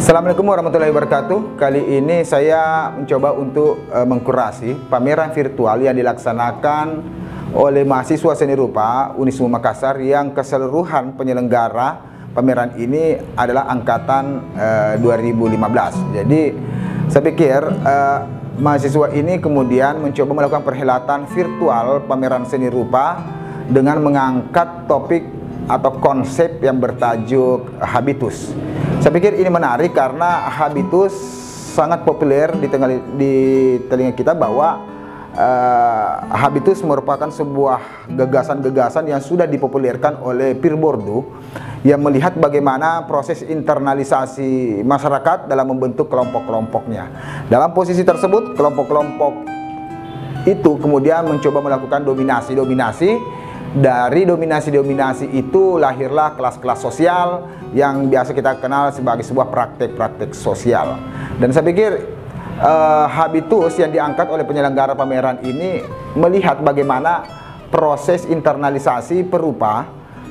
Assalamualaikum warahmatullahi wabarakatuh. Kali ini saya mencoba untuk mengkurasi pameran virtual yang dilaksanakan oleh mahasiswa seni rupa Unismu Makassar yang keseluruhan penyelenggara pameran ini adalah angkatan 2015. Jadi saya pikir mahasiswa ini kemudian mencoba melakukan perhelatan virtual pameran seni rupa dengan mengangkat topik atau konsep yang bertajuk habitus. Saya pikir ini menarik karena habitus sangat populer di telinga kita bahwa habitus merupakan sebuah gagasan-gagasan yang sudah dipopulerkan oleh Pierre Bourdieu yang melihat bagaimana proses internalisasi masyarakat dalam membentuk kelompok-kelompoknya. Dalam posisi tersebut, kelompok-kelompok itu kemudian mencoba melakukan dominasi-dominasi. Dari dominasi-dominasi itu lahirlah kelas-kelas sosial yang biasa kita kenal sebagai sebuah praktek-praktek sosial. Dan saya pikir habitus yang diangkat oleh penyelenggara pameran ini melihat bagaimana proses internalisasi perupa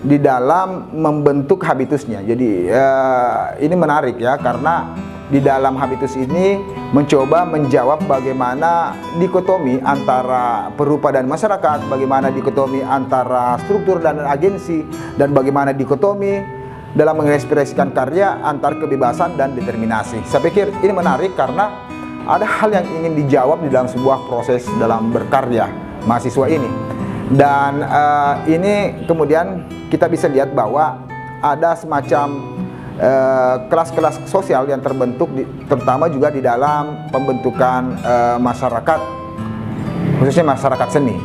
di dalam membentuk habitusnya. Jadi ini menarik ya, karena di dalam habitus ini mencoba menjawab bagaimana dikotomi antara perupa dan masyarakat, bagaimana dikotomi antara struktur dan agensi, dan bagaimana dikotomi dalam mengekspresikan karya antar kebebasan dan determinasi. Saya pikir ini menarik karena ada hal yang ingin dijawab di dalam sebuah proses dalam berkarya mahasiswa ini. Dan ini kemudian kita bisa lihat bahwa ada semacam kelas-kelas sosial yang terbentuk terutama juga di dalam pembentukan masyarakat, khususnya masyarakat seni.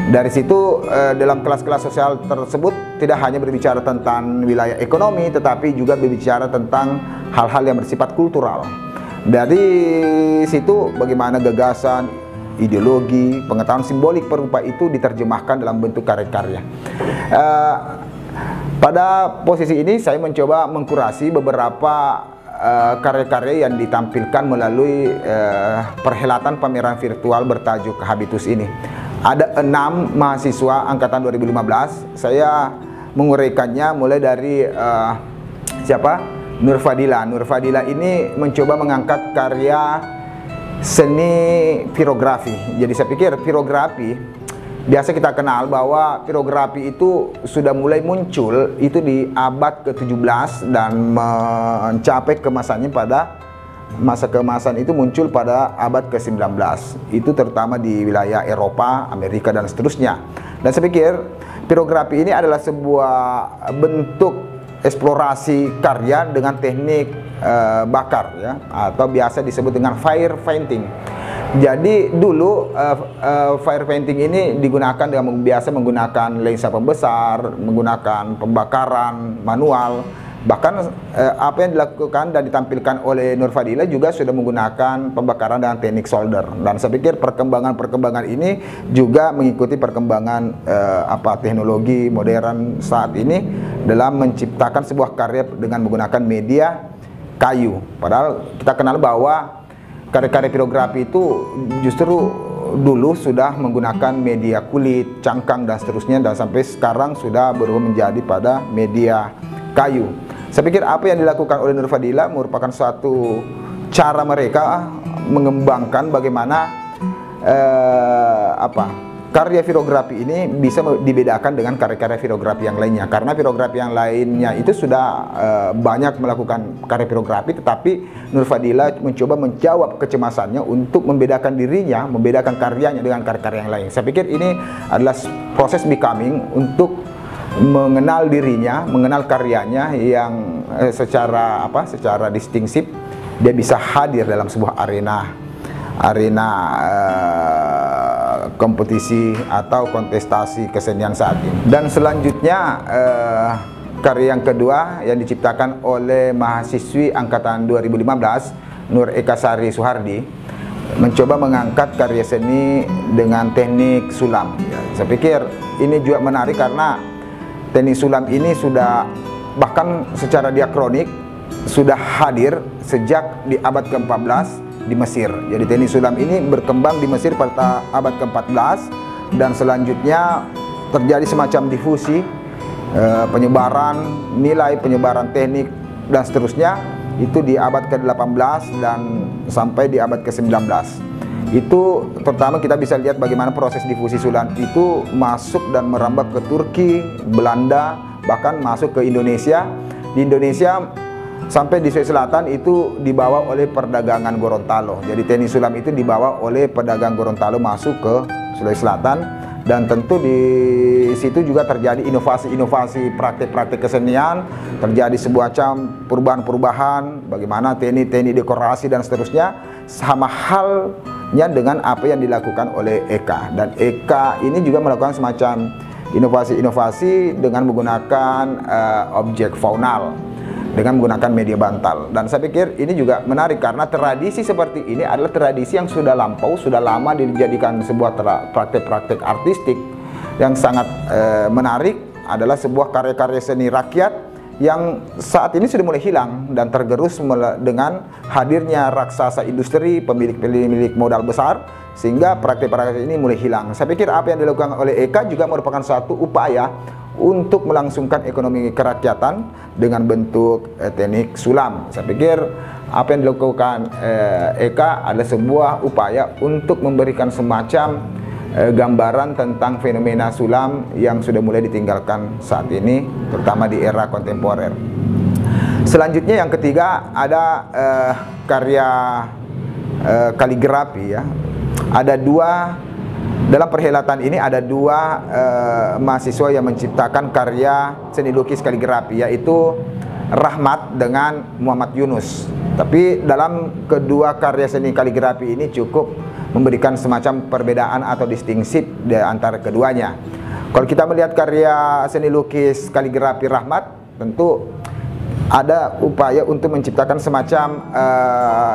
Dari situ dalam kelas-kelas sosial tersebut tidak hanya berbicara tentang wilayah ekonomi, tetapi juga berbicara tentang hal-hal yang bersifat kultural. Dari situ bagaimana gagasan, ideologi, pengetahuan simbolik perupa itu diterjemahkan dalam bentuk karya-karya. Pada posisi ini saya mencoba mengkurasi beberapa karya-karya yang ditampilkan melalui perhelatan pameran virtual bertajuk habitus ini. Ada 6 mahasiswa angkatan 2015. Saya menguraikannya mulai dari Nur Fadila. Nur Fadila ini mencoba mengangkat karya seni pirografi. Jadi saya pikir pirografi biasa kita kenal bahwa pirografi itu sudah mulai muncul itu di abad ke-17 dan mencapai kemasannya pada masa keemasan itu muncul pada abad ke-19. Itu terutama di wilayah Eropa, Amerika dan seterusnya. Dan saya pikir pirografi ini adalah sebuah bentuk eksplorasi karya dengan teknik bakar ya, atau biasa disebut dengan fire painting. Jadi dulu fire painting ini digunakan dengan biasa menggunakan lensa pembesar, menggunakan pembakaran manual. Bahkan apa yang dilakukan dan ditampilkan oleh Nur Fadila juga sudah menggunakan pembakaran dengan teknik solder. Dan saya pikir perkembangan ini juga mengikuti perkembangan teknologi modern saat ini dalam menciptakan sebuah karya dengan menggunakan media kayu. Padahal kita kenal bahwa karya-karya pirografi itu justru dulu sudah menggunakan media kulit, cangkang dan seterusnya, dan sampai sekarang sudah berubah menjadi pada media kayu. Saya pikir apa yang dilakukan oleh Nur Fadila merupakan suatu cara mereka mengembangkan bagaimana karya pirografi ini bisa dibedakan dengan karya-karya pirografi yang lainnya. Karena pirografi yang lainnya itu sudah banyak melakukan karya pirografi, tetapi Nur Fadila mencoba menjawab kecemasannya untuk membedakan dirinya, membedakan karyanya dengan karya-karya yang lain. Saya pikir ini adalah proses becoming untuk mengenal dirinya, mengenal karyanya yang secara distinktif dia bisa hadir dalam sebuah arena kompetisi atau kontestasi kesenian saat ini. Dan selanjutnya karya yang kedua yang diciptakan oleh mahasiswi angkatan 2015 Nur Eka Sari Suhardi mencoba mengangkat karya seni dengan teknik sulam. Saya pikir ini juga menarik karena teknik sulam ini sudah bahkan secara diakronik sudah hadir sejak di abad ke-14 di Mesir. Jadi teknik sulam ini berkembang di Mesir pada abad ke-14 dan selanjutnya terjadi semacam difusi, penyebaran nilai, penyebaran teknik dan seterusnya itu di abad ke-18 dan sampai di abad ke-19. Itu terutama kita bisa lihat bagaimana proses difusi sulam itu masuk dan merambah ke Turki, Belanda, bahkan masuk ke Indonesia. Di Indonesia sampai di Sulawesi Selatan itu dibawa oleh perdagangan Gorontalo. Jadi teknik sulam itu dibawa oleh pedagang Gorontalo masuk ke Sulawesi Selatan, dan tentu di situ juga terjadi inovasi-inovasi praktek-praktek kesenian, terjadi sebuah perubahan-perubahan bagaimana teknik-teknik dekorasi dan seterusnya, sama halnya dengan apa yang dilakukan oleh Eka. Dan Eka ini juga melakukan semacam inovasi-inovasi dengan menggunakan objek faunal, dengan menggunakan media bantal. Dan saya pikir ini juga menarik karena tradisi seperti ini adalah tradisi yang sudah lampau, sudah lama dijadikan sebuah praktek-praktek artistik yang sangat menarik, adalah sebuah karya-karya seni rakyat yang saat ini sudah mulai hilang dan tergerus dengan hadirnya raksasa industri, pemilik modal besar, sehingga praktek-praktek ini mulai hilang. Saya pikir apa yang dilakukan oleh Eka juga merupakan satu upaya untuk melangsungkan ekonomi kerakyatan dengan bentuk teknik sulam. Saya pikir apa yang dilakukan Eka adalah sebuah upaya untuk memberikan semacam gambaran tentang fenomena sulam yang sudah mulai ditinggalkan saat ini, terutama di era kontemporer. Selanjutnya yang ketiga ada karya kaligrafi ya. Ada dua, dalam perhelatan ini ada dua mahasiswa yang menciptakan karya seni lukis kaligrafi, yaitu Rahmat dengan Muhammad Yunus. Tapi dalam kedua karya seni kaligrafi ini cukup memberikan semacam perbedaan atau distingsif di antara keduanya. Kalau kita melihat karya seni lukis kaligrafi Rahmat, tentu ada upaya untuk menciptakan semacam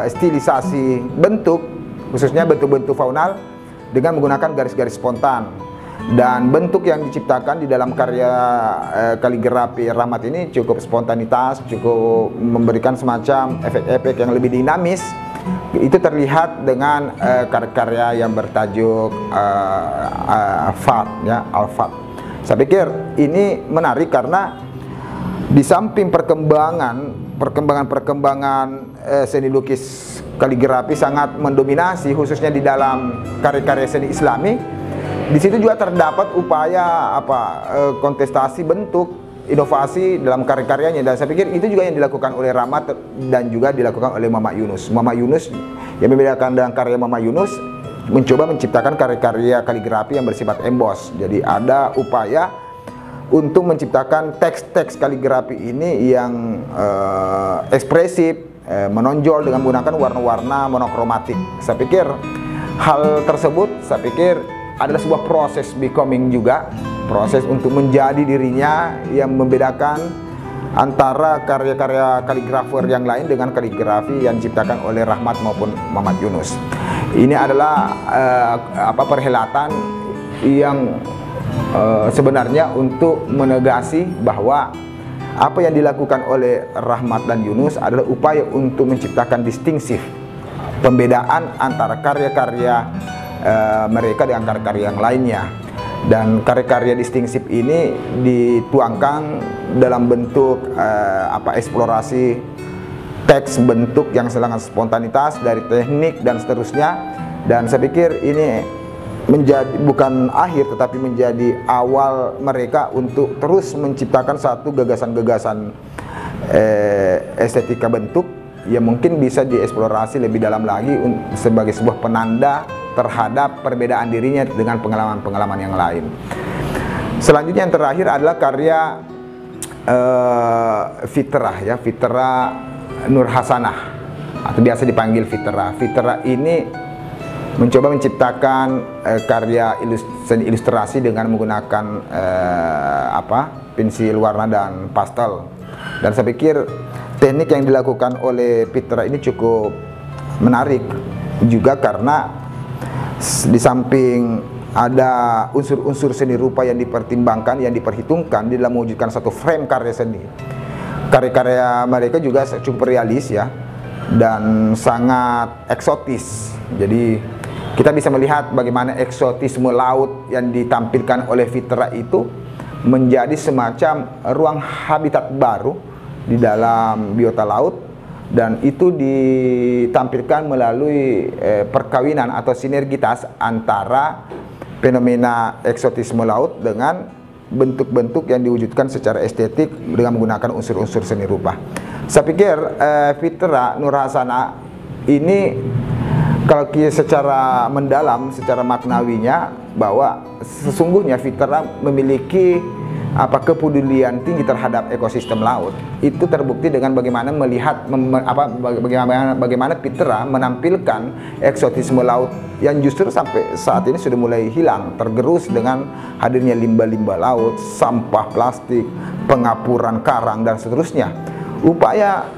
stilisasi bentuk, khususnya bentuk-bentuk faunal dengan menggunakan garis-garis spontan. Dan bentuk yang diciptakan di dalam karya kaligrafi Rahmat ini cukup spontanitas, cukup memberikan semacam efek-efek yang lebih dinamis. Itu terlihat dengan karya yang bertajuk Fat, ya, Al-Fat. Saya pikir ini menarik karena di samping perkembangan seni lukis kaligrafi sangat mendominasi, khususnya di dalam karya-karya seni Islami, di situ juga terdapat upaya kontestasi bentuk, inovasi dalam karya-karyanya. Dan saya pikir itu juga yang dilakukan oleh Rahmat dan juga dilakukan oleh Muhammad Yunus. Muhammad Yunus, yang membedakan dengan karya Muhammad Yunus, mencoba menciptakan karya-karya kaligrafi yang bersifat emboss. Jadi ada upaya untuk menciptakan teks-teks kaligrafi ini yang ekspresif, menonjol dengan menggunakan warna-warna monokromatik. Saya pikir hal tersebut adalah sebuah proses becoming juga, proses untuk menjadi dirinya yang membedakan antara karya-karya kaligrafer yang lain dengan kaligrafi yang diciptakan oleh Rahmat maupun Muhammad Yunus. Ini adalah perhelatan yang sebenarnya untuk menegasi bahwa apa yang dilakukan oleh Rahmat dan Yunus adalah upaya untuk menciptakan distingsif, pembedaan antara karya-karya mereka dengan karya-karya yang lainnya. Dan karya-karya distingsif ini dituangkan dalam bentuk eksplorasi teks, bentuk yang sangat spontanitas dari teknik dan seterusnya. Dan saya pikir ini menjadi bukan akhir tetapi menjadi awal mereka untuk terus menciptakan satu gagasan-gagasan estetika bentuk yang mungkin bisa dieksplorasi lebih dalam lagi sebagai sebuah penanda terhadap perbedaan dirinya dengan pengalaman-pengalaman yang lain. Selanjutnya yang terakhir adalah karya Fitrah, ya, Fitrah Nur Hasanah atau biasa dipanggil Fitrah. Fitrah ini mencoba menciptakan karya seni ilustrasi dengan menggunakan pensil warna dan pastel. Dan saya pikir teknik yang dilakukan oleh Fitrah ini cukup menarik juga karena di samping ada unsur-unsur seni rupa yang dipertimbangkan, yang diperhitungkan di dalam mewujudkan satu frame karya seni. Karya-karya mereka juga cukup realis, ya, dan sangat eksotis. Jadi kita bisa melihat bagaimana eksotisme laut yang ditampilkan oleh Fitrah itu menjadi semacam ruang habitat baru di dalam biota laut, dan itu ditampilkan melalui perkawinan atau sinergitas antara fenomena eksotisme laut dengan bentuk-bentuk yang diwujudkan secara estetik dengan menggunakan unsur-unsur seni rupa. Saya pikir Fitra Nur Hasanah ini kalau secara mendalam, secara maknawinya, bahwa sesungguhnya Fitra memiliki kepedulian tinggi terhadap ekosistem laut. Itu terbukti dengan bagaimana melihat bagaimana Fitra menampilkan eksotisme laut yang justru sampai saat ini sudah mulai hilang, tergerus dengan hadirnya limbah-limbah laut, sampah plastik, pengapuran karang dan seterusnya. Upaya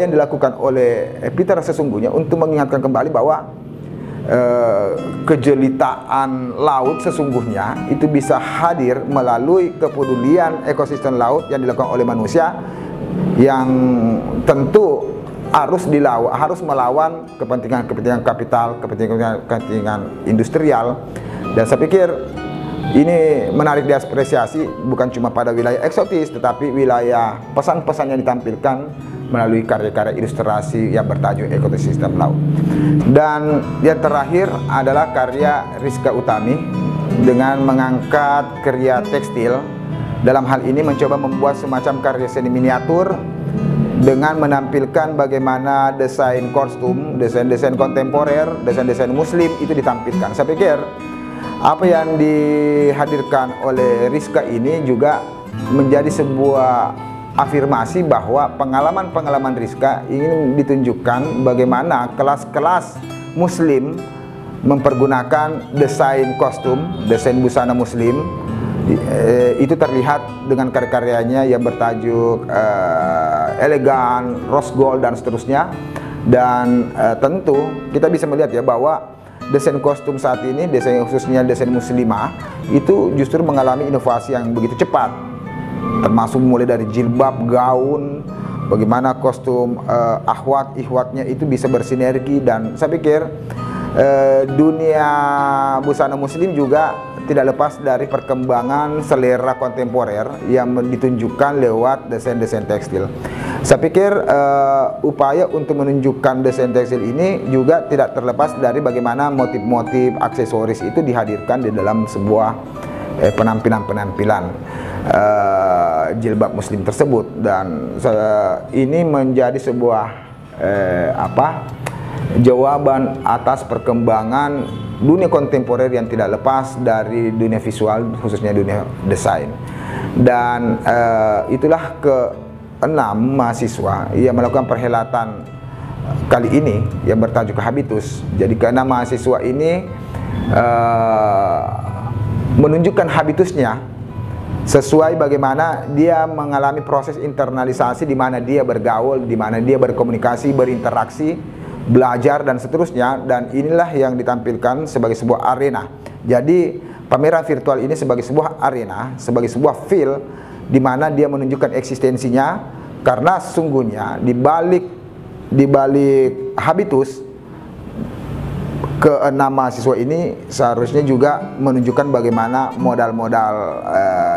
yang dilakukan oleh Fitra sesungguhnya untuk mengingatkan kembali bahwa kejelitaan laut sesungguhnya itu bisa hadir melalui kepedulian ekosistem laut yang dilakukan oleh manusia, yang tentu harus melawan kepentingan kapital, kepentingan industrial. Dan saya pikir ini menarik diapresiasi bukan cuma pada wilayah eksotis, tetapi wilayah pesan-pesan yang ditampilkan melalui karya-karya ilustrasi yang bertajuk ekosistem laut. Dan yang terakhir adalah karya Rizka Utami dengan mengangkat karya tekstil. Dalam hal ini mencoba membuat semacam karya seni miniatur dengan menampilkan bagaimana desain kostum, desain-desain kontemporer, desain-desain muslim itu ditampilkan. Saya pikir apa yang dihadirkan oleh Rizka ini juga menjadi sebuah afirmasi bahwa pengalaman-pengalaman Rizka ingin ditunjukkan bagaimana kelas-kelas muslim mempergunakan desain kostum, desain busana muslim. Itu terlihat dengan karya-karyanya yang bertajuk elegan, rose gold dan seterusnya. Dan tentu kita bisa melihat ya bahwa desain kostum saat ini, desain khususnya desain muslimah, itu justru mengalami inovasi yang begitu cepat, termasuk mulai dari jilbab, gaun, bagaimana kostum ihwatnya itu bisa bersinergi. Dan saya pikir dunia busana muslim juga tidak lepas dari perkembangan selera kontemporer yang ditunjukkan lewat desain-desain tekstil. Saya pikir upaya untuk menunjukkan desain tekstil ini juga tidak terlepas dari bagaimana motif-motif aksesoris itu dihadirkan di dalam sebuah penampilan-penampilan jilbab muslim tersebut. Dan ini menjadi sebuah jawaban atas perkembangan dunia kontemporer yang tidak lepas dari dunia visual, khususnya dunia desain. Dan itulah ke-6 mahasiswa yang melakukan perhelatan kali ini yang bertajuk Habitus. Jadi ke-6 mahasiswa ini menunjukkan habitusnya sesuai bagaimana dia mengalami proses internalisasi, di mana dia bergaul, di mana dia berkomunikasi, berinteraksi, belajar dan seterusnya. Dan inilah yang ditampilkan sebagai sebuah arena. Jadi pameran virtual ini sebagai sebuah arena, sebagai sebuah field di mana dia menunjukkan eksistensinya, karena sesungguhnya di balik Habitus ke-6 mahasiswa ini seharusnya juga menunjukkan bagaimana modal-modal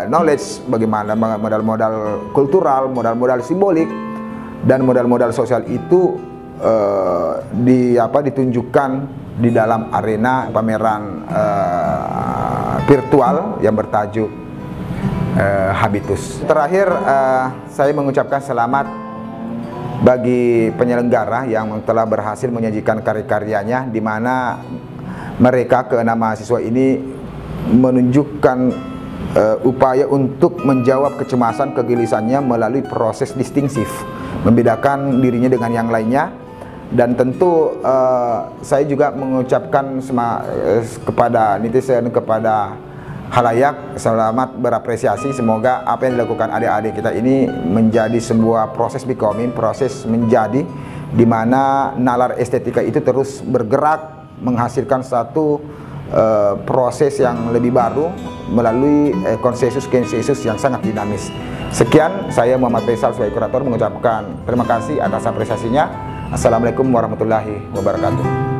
knowledge, bagaimana modal-modal kultural, modal-modal simbolik, dan modal-modal sosial itu ditunjukkan di dalam arena pameran virtual yang bertajuk Habitus. Terakhir, saya mengucapkan selamat bagi penyelenggara yang telah berhasil menyajikan karya-karyanya, di mana mereka ke-6 mahasiswa ini menunjukkan upaya untuk menjawab kecemasan kegelisahannya melalui proses distingsif, membedakan dirinya dengan yang lainnya. Dan tentu saya juga mengucapkan kepada netizen, kepada halayak, selamat berapresiasi. Semoga apa yang dilakukan adik-adik kita ini menjadi sebuah proses becoming, proses menjadi, di mana nalar estetika itu terus bergerak menghasilkan satu proses yang lebih baru melalui konsensus-konsensus yang sangat dinamis. Sekian, saya Muhammad Faisal sebagai kurator mengucapkan terima kasih atas apresiasinya. Assalamualaikum warahmatullahi wabarakatuh.